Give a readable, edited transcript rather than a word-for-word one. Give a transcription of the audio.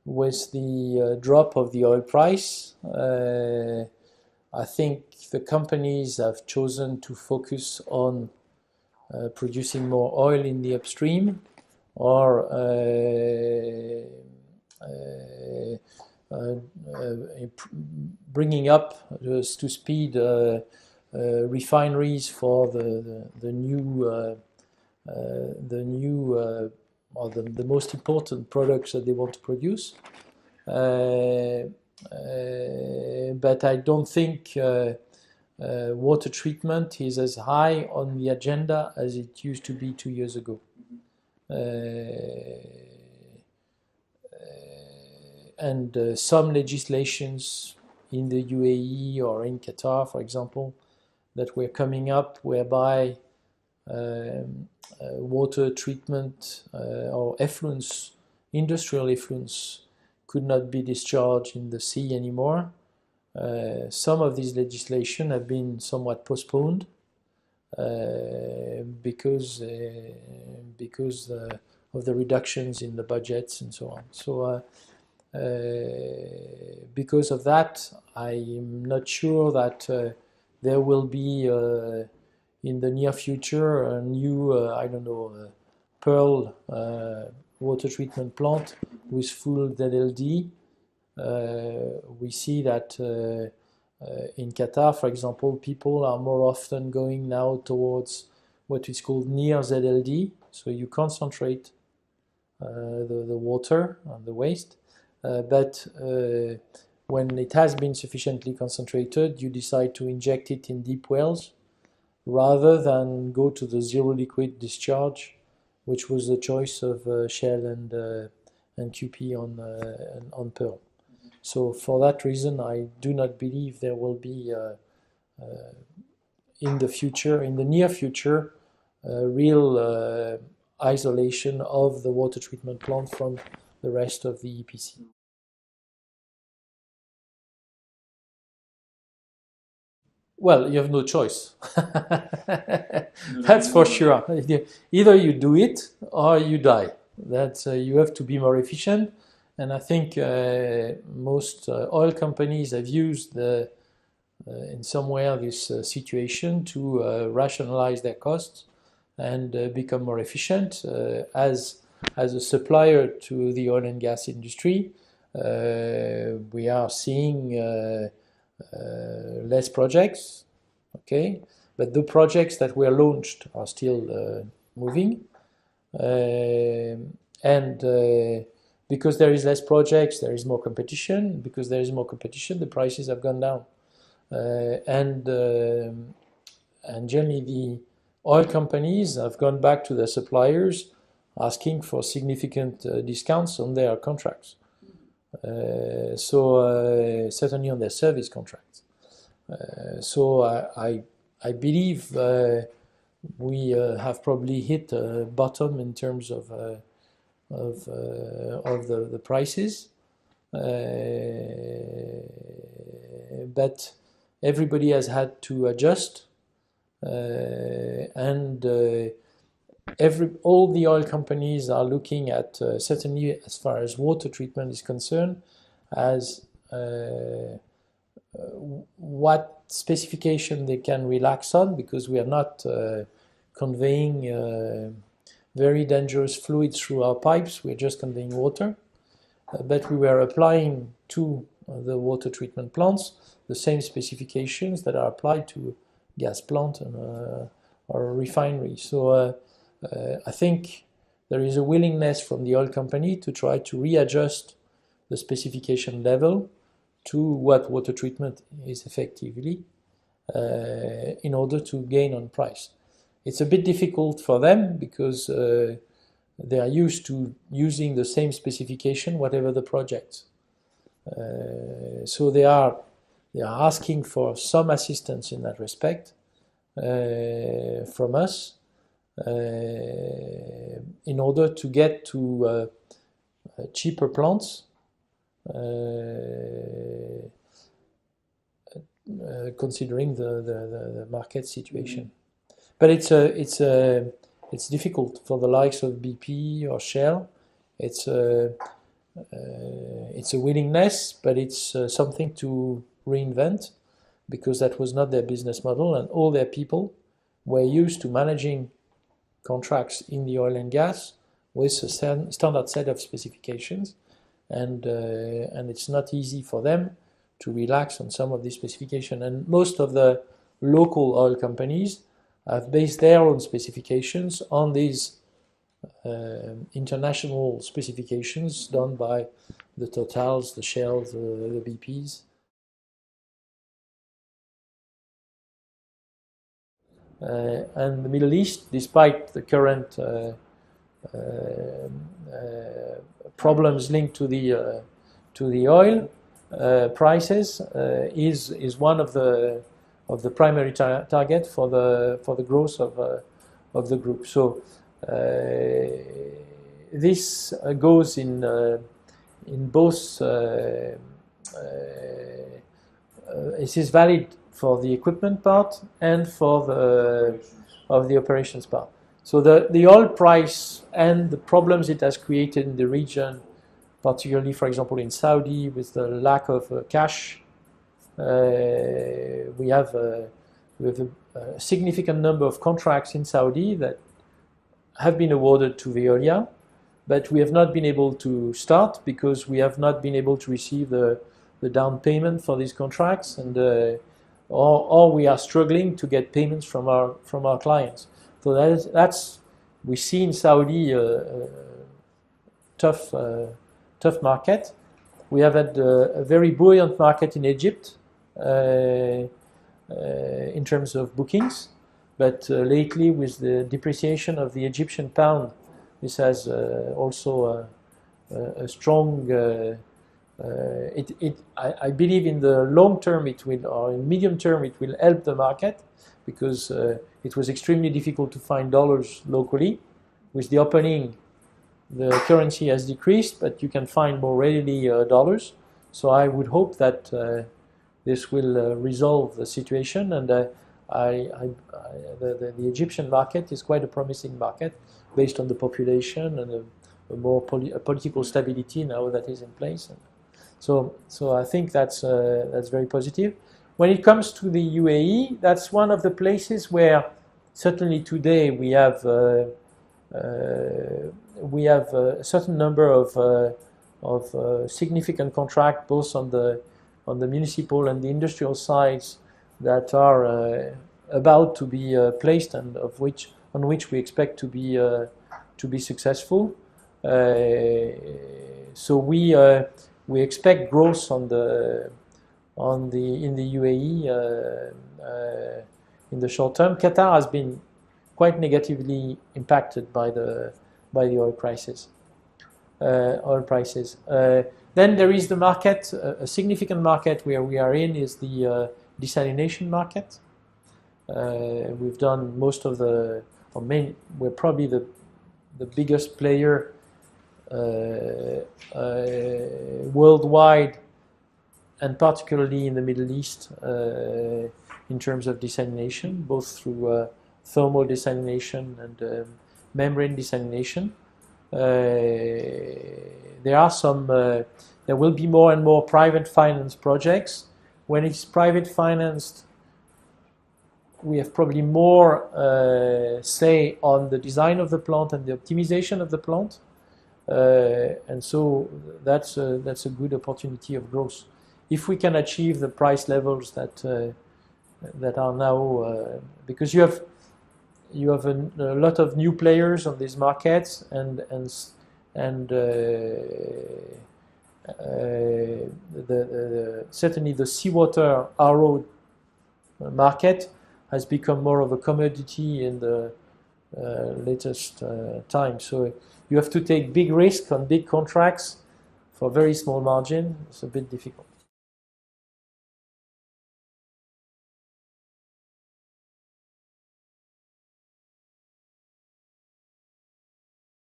with the drop of the oil price, I think the companies have chosen to focus on producing more oil in the upstream, or bringing up to speed refineries for the new or the most important products that they want to produce. But I don't think water treatment is as high on the agenda as it used to be 2 years ago. And some legislations in the UAE or in Qatar, for example, that were coming up, whereby water treatment or effluents, industrial effluents, could not be discharged in the sea anymore. Some of these legislation have been somewhat postponed because of the reductions in the budgets and so on. So because of that, I'm not sure that there will be in the near future a new, I don't know, Pearl water treatment plant with full ZLD. We see that in Qatar, for example, people are more often going now towards what is called near ZLD. So you concentrate the water and the waste, but when it has been sufficiently concentrated, you decide to inject it in deep wells rather than go to the zero liquid discharge, which was the choice of Shell and QP on Pearl. So for that reason, I do not believe there will be in the near future, real isolation of the water treatment plant from the rest of the EPC. Well, you have no choice. That's for sure. Either you do it or you die. That's you have to be more efficient. And I think most oil companies have used in somewhere this situation to rationalize their costs and become more efficient. As a supplier to the oil and gas industry, we are seeing less projects, okay, but the projects that were launched are still moving, and because there is less projects, there is more competition. Because there is more competition, the prices have gone down, and generally the oil companies have gone back to their suppliers asking for significant discounts on their contracts. Certainly on their service contracts. So I believe we have probably hit a bottom in terms of the prices, but everybody has had to adjust, and all the oil companies are looking at, certainly as far as water treatment is concerned, as what specification they can relax on, because we are not conveying very dangerous fluids through our pipes, we're just conveying water. But we were applying to the water treatment plants the same specifications that are applied to gas plant or a refinery. So I think there is a willingness from the oil company to try to readjust the specification level to what water treatment is effectively in order to gain on price. It's a bit difficult for them because they are used to using the same specification whatever the project. So they are asking for some assistance in that respect from us in order to get to cheaper plants, considering the market situation. But it's difficult for the likes of BP or Shell. It's it's a willingness, but it's something to reinvent, because that was not their business model, and all their people were used to managing contracts in the oil and gas with a standard set of specifications, and it's not easy for them to relax on some of these specifications. And most of the local oil companies have based their own specifications on these international specifications done by the Totals, the Shells, the BPs. And the Middle East, despite the current problems linked to the oil prices, is one of the primary target for the growth of the group. So this goes in both. It is valid for the equipment part and for the operations part. So the oil price and the problems it has created in the region, particularly, for example, in Saudi, with the lack of cash, we have a significant number of contracts in Saudi that have been awarded to Veolia, but we have not been able to start because we have not been able to receive the down payment for these contracts, and or we are struggling to get payments from our clients. So that's we see in Saudi a tough market. We have had a very buoyant market in Egypt in terms of bookings, but lately, with the depreciation of the Egyptian pound, this has also a strong. I believe in the long term it will, or in medium term it will help the market, because it was extremely difficult to find dollars locally. With the opening, the currency has decreased, but you can find more readily dollars. So I would hope that this will resolve the situation, and the Egyptian market is quite a promising market based on the population and a more political stability now that is in place. So I think that's very positive. When it comes to the UAE, that's one of the places where certainly today we have a certain number of significant contracts, both on the municipal and the industrial sides, that are about to be placed, and on which we expect to be successful. So we expect growth in the UAE in the short term. Qatar has been quite negatively impacted by the oil prices. Then there is the market, a significant market where we are in is the desalination market. We've done most of we're probably the biggest player worldwide, and particularly in the Middle East, in terms of desalination, both through thermal desalination and membrane desalination. There will be more and more private finance projects. When it's private financed, we have probably more say on the design of the plant and the optimization of the plant, and so that's a good opportunity of growth if we can achieve the price levels that are now, because you have a lot of new players on these markets, and certainly the seawater RO market has become more of a commodity in the latest time. So you have to take big risk on big contracts for very small margin. It's a bit difficult.